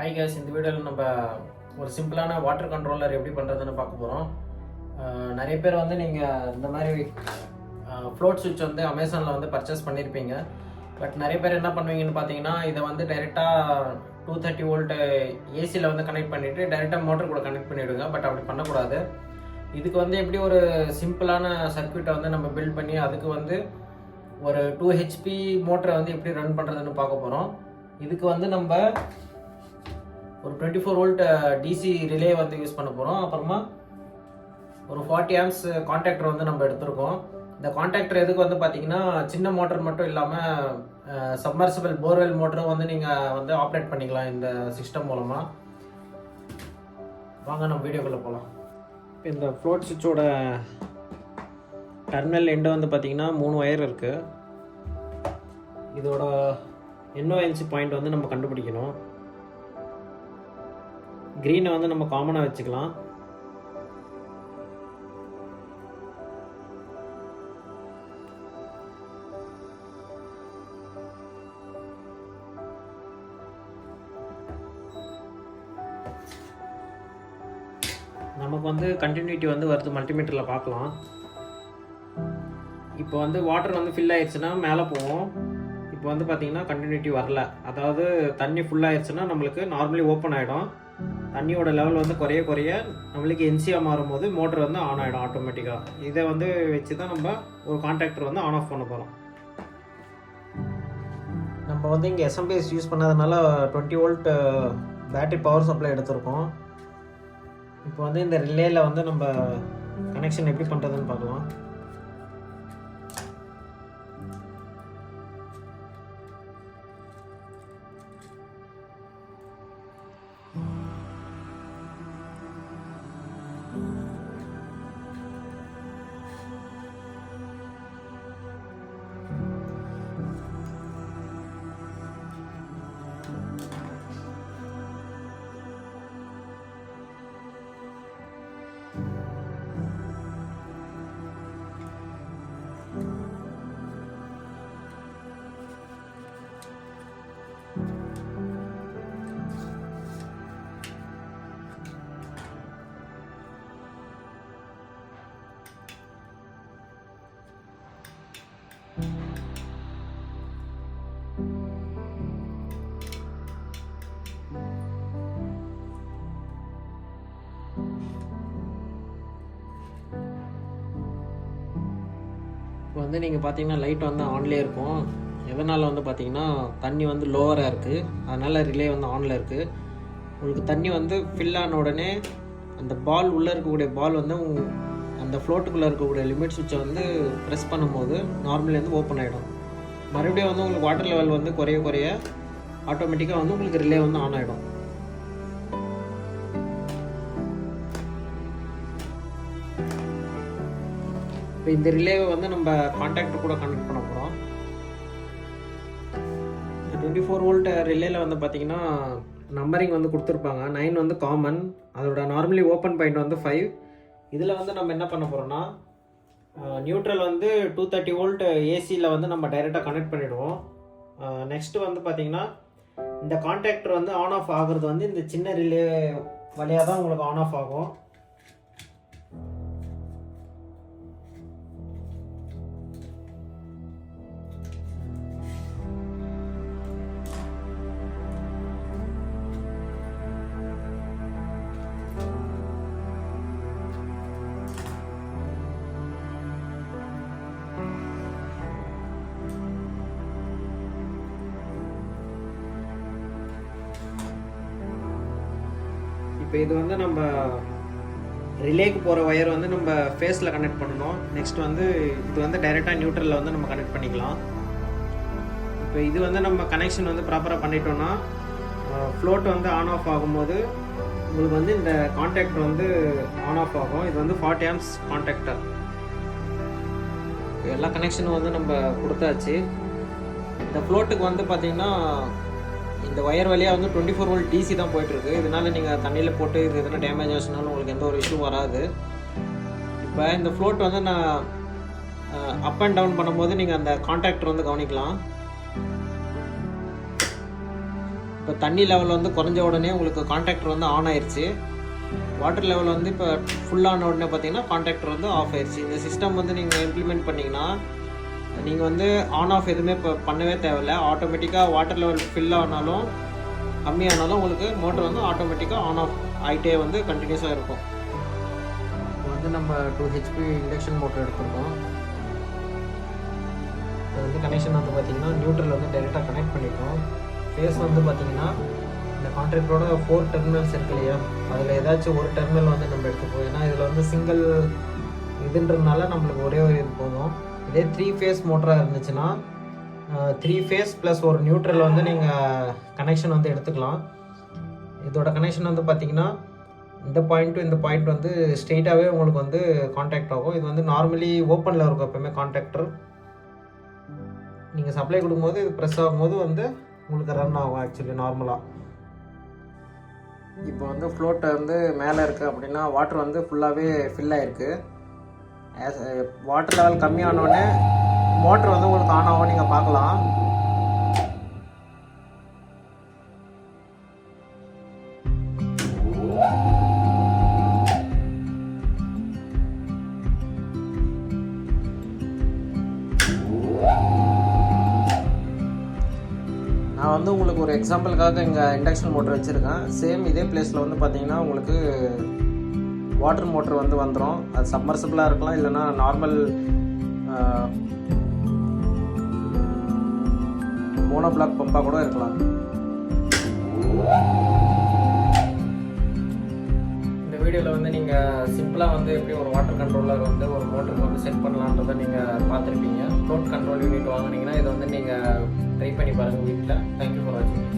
Hi guys, இந்த வீடியோவில் நம்ம ஒரு சிம்பிளான வாட்டர் கண்ட்ரோலர் எப்படி பண்ணுறதுன்னு பார்க்க போகிறோம். நிறைய பேர் வந்து நீங்கள் இந்த மாதிரி ஃப்ளோட் சுவிட்ச் வந்து அமேசானில் வந்து பர்ச்சேஸ் பண்ணியிருப்பீங்க. பட் நிறைய பேர் என்ன பண்ணுவீங்கன்னு பார்த்தீங்கன்னா, இதை வந்து டைரெக்டாக 230 வோல்ட் ஏசியில் வந்து கனெக்ட் பண்ணிவிட்டு டைரெக்டாக மோட்டர் கூட கனெக்ட் பண்ணிவிடுங்க. பட் அப்படி பண்ணக்கூடாது. இதுக்கு வந்து எப்படி ஒரு சிம்பிளான சர்க்யூட்டை வந்து நம்ம பில்ட் பண்ணி அதுக்கு வந்து ஒரு 2 HP மோட்டரை வந்து எப்படி ரன் பண்ணுறதுன்னு பார்க்க போகிறோம். இதுக்கு வந்து நம்ம ஒரு 24 வோல்ட் டிசி ரிலே வந்து யூஸ் பண்ண போகிறோம். அப்புறமா ஒரு 40 ஆம்ஸ் கான்டாக்டர் வந்து நம்ம எடுத்திருக்கோம். இந்த கான்டாக்டர் எதுக்கு வந்து பார்த்தீங்கன்னா, சின்ன மோட்டர் மட்டும் இல்லாமல் சப்மர்சிபிள் போர்வெல் மோட்டரும் வந்து நீங்கள் வந்து ஆப்ரேட் பண்ணிக்கலாம் இந்த சிஸ்டம் மூலமாக. வாங்க நம்ம வீடியோக்குள்ளே போகலாம். இப்போ இந்த ஃப்ளோட் சுவிட்சோட டெர்மினல் எண்டு வந்து பார்த்தீங்கன்னா 3 ஒயர் இருக்குது. இதோட NONC பாயிண்ட் வந்து நம்ம கண்டுபிடிக்கணும். க்ரீனை வந்து நம்ம காமனாக வச்சுக்கலாம். நமக்கு வந்து கண்டினியூட்டி வந்து வருது, மல்டிமீட்டரில் பார்க்கலாம். இப்போ வந்து வாட்டர் வந்து ஃபில் ஆயிடுச்சுன்னா மேலே போவோம். இப்போ வந்து பார்த்தீங்கன்னா கண்டினியூட்டி வரல, அதாவது தண்ணி ஃபுல்லாகிடுச்சுன்னா நம்மளுக்கு நார்மலி ஓப்பன் ஆகிடும். தண்ணியோட லெவல் வந்து குறைய நம்மளுக்கு என்சியாக மாறும்போது மோட்டர் வந்து ஆன் ஆகிடும் ஆட்டோமேட்டிக்காக. இதை வந்து வச்சு தான் நம்ம ஒரு கான்டாக்டர் வந்து ஆன் ஆஃப் பண்ண போகிறோம். நம்ம வந்து இங்கே எஸ்எம்பிஎஸ் யூஸ் பண்ணதுனால 20 வோல்ட் பேட்டரி பவர் சப்ளை எடுத்திருக்கோம். இப்போ வந்து இந்த ரிலேயில் வந்து நம்ம கனெக்ஷன் எப்படி பண்ணுறதுன்னு பார்க்கலாம். இப்போ வந்து நீங்கள் பார்த்தீங்கன்னா லைட் வந்து ஆன்லேயே இருக்கும். எதனால் வந்து பார்த்தீங்கன்னா, தண்ணி வந்து லோவராக இருக்குது, அதனால் ரிலே வந்து ஆனில் இருக்குது. உங்களுக்கு தண்ணி வந்து ஃபில் ஆன உடனே அந்த பால் உள்ளே இருக்கக்கூடிய பால் வந்து அந்த ஃப்ளோட்டுக்குள்ளே இருக்கக்கூடிய லிமிட் சுவிட்சை வந்து ப்ரெஸ் பண்ணும்போது நார்மலேருந்து ஓப்பன் ஆகிடும். மறுபடியும் வந்து உங்களுக்கு வாட்டர் லெவல் வந்து குறைய ஆட்டோமேட்டிக்காக வந்து உங்களுக்கு ரிலே வந்து ஆன் ஆகிடும். இப்போ இந்த ரிலேவை வந்து நம்ம கான்டாக்டர் கூட கனெக்ட் பண்ண போகிறோம். 24 வோல்ட் ரிலேயில் வந்து பார்த்தீங்கன்னா நம்பரிங் வந்து கொடுத்துருப்பாங்க. 9 வந்து காமன், அதோட நார்மலி ஓப்பன் பாயிண்ட் வந்து 5. இதில் வந்து நம்ம என்ன பண்ண போகிறோம்னா, நியூட்ரல் வந்து 230 வோல்ட் ஏசியில் வந்து நம்ம டைரெக்டாக கனெக்ட் பண்ணிவிடுவோம். நெக்ஸ்ட்டு வந்து பார்த்திங்கன்னா, இந்த கான்டாக்டர் வந்து ஆன் ஆஃப் ஆகுறது வந்து இந்த சின்ன ரிலே வழியாக தான் உங்களுக்கு ஆன் ஆஃப் ஆகும். இப்போ இது வந்து நம்ம ரிலேக்கு போகிற ஒயர் வந்து நம்ம ஃபேஸில் கனெக்ட் பண்ணணும். நெக்ஸ்ட் வந்து இது வந்து டைரெக்டாக நியூட்ரலில் வந்து நம்ம கனெக்ட் பண்ணிக்கலாம். இப்போ இது வந்து நம்ம கனெக்ஷன் வந்து ப்ராப்பராக பண்ணிட்டோன்னா ஃப்ளோட் வந்து ஆன் ஆஃப் ஆகும்போது உங்களுக்கு வந்து இந்த கான்டாக்டர் வந்து ஆன் ஆஃப் ஆகும். இது வந்து 40 ஆம்ஸ் கான்டாக்டர். எல்லா கனெக்ஷனும் வந்து நம்ம கொடுத்தாச்சு. இந்த ஃப்ளோட்டுக்கு வந்து பார்த்திங்கன்னா இந்த ஒயர் வழியாக வந்து 24 வோல்ட் டிசி தான் போயிட்டுருக்கு. இதனால் நீங்கள் தண்ணியில் போட்டு இது எதனா டேமேஜ் ஆச்சுனாலும் உங்களுக்கு எந்த ஒரு இஷ்யூ வராது. இப்போ இந்த ஃப்ளோட் வந்து நான் அப் அண்ட் டவுன் பண்ணும்போது நீங்கள் அந்த கான்டாக்டர் வந்து கவனிக்கலாம். இப்போ இப்போ தண்ணி லெவல் வந்து குறைஞ்ச உடனே உங்களுக்கு கான்டாக்டர் வந்து ஆன் ஆயிடுச்சு. வாட்டர் லெவல் வந்து இப்போ ஃபுல்லான உடனே பார்த்தீங்கன்னா கான்டாக்டர் வந்து ஆஃப் ஆயிடுச்சு. இந்த சிஸ்டம் வந்து நீங்கள் இம்ப்ளிமெண்ட் பண்ணிங்கன்னா நீங்கள் வந்து ஆன் ஆஃப் எதுவுமே இப்போ பண்ணவே தேவையில்லை. ஆட்டோமேட்டிக்காக வாட்டர் லெவல் ஃபில் ஆனாலும் கம்மியானாலும் உங்களுக்கு மோட்டர் வந்து ஆட்டோமேட்டிக்காக ஆன் ஆஃப் ஆகிட்டே வந்து கண்டினியூஸாக இருக்கும். இப்போ வந்து நம்ம 2 HP இண்டக்ஷன் மோட்டர் எடுத்துருக்கோம். இது வந்து கனெக்ஷன் வந்து பார்த்திங்கன்னா நியூட்ரல் வந்து டைரெக்டாக கனெக்ட் பண்ணிட்டோம். ஃபேஸ் வந்து பார்த்திங்கன்னா இந்த கான்ட்ராக்டரோட 4 டெர்மினல்ஸ் இருக்கு இல்லையா, அதில் ஏதாச்சும் ஒரு டெர்மினல் வந்து நம்ம எடுத்துப்போம். ஏன்னா இதில் வந்து சிங்கிள் இதுன்றதுனால நம்மளுக்கு ஒரே ஒரு இது போதும். இதே 3 ஃபேஸ் மோட்டராக இருந்துச்சுன்னா 3 ஃபேஸ் ப்ளஸ் ஒரு நியூட்ரல் வந்து நீங்கள் கனெக்ஷன் வந்து எடுத்துக்கலாம். இதோட கனெக்ஷன் வந்து பார்த்திங்கன்னா இந்த பாயிண்ட் டு இந்த பாயிண்ட் வந்து ஸ்ட்ரெயிட்டாகவே உங்களுக்கு வந்து கான்டாக்ட் ஆகும். இது வந்து நார்மலி ஓப்பனில் இருக்கும் எப்போயுமே கான்டாக்டர். நீங்கள் சப்ளை கொடுக்கும்போது இது ப்ரெஸ் ஆகும்போது வந்து உங்களுக்கு ரன் ஆகும் ஆக்சுவலி நார்மலாக. இப்போ வந்து ஃப்ளோட்டை வந்து மேலே இருக்குது அப்படின்னா வாட்டர் வந்து ஃபுல்லாகவே ஃபில் ஆகிருக்கு. வாட்டர் லெவல் கம்மியானோடனே மோட்டர் வந்து உங்களுக்கு ஆன் ஆகும், நீங்கள் பார்க்கலாம். நான் வந்து உங்களுக்கு ஒரு எக்ஸாம்பிளுக்காக இங்கே இண்டக்ஷன் மோட்டர் வச்சுருக்கேன். சேம் இதே பிளேஸில் வந்து பார்த்தீங்கன்னா உங்களுக்கு வாட்டர் மோட்டர் வந்து வந்துடும். அது சப்மர்சிபிளாக இருக்கலாம், இல்லைன்னா நார்மல் மோனோ பிளாக் பம்பாக கூட இருக்கலாம். இந்த வீடியோவில் வந்து நீங்கள் சிம்பிளாக வந்து எப்படி ஒரு வாட்டர் கண்ட்ரோலர் வந்து ஒரு மோட்டருக்கு வந்து செட் பண்ணலான்றதை நீங்கள் பார்த்துருப்பீங்க. ஃப்ளோட் கண்ட்ரோல் யூனிட் வாங்கினீங்கன்னா இதை வந்து நீங்கள் ட்ரை பண்ணி பாருங்கள் வீட்டில். தேங்க்யூ ஃபார் வாட்சிங்.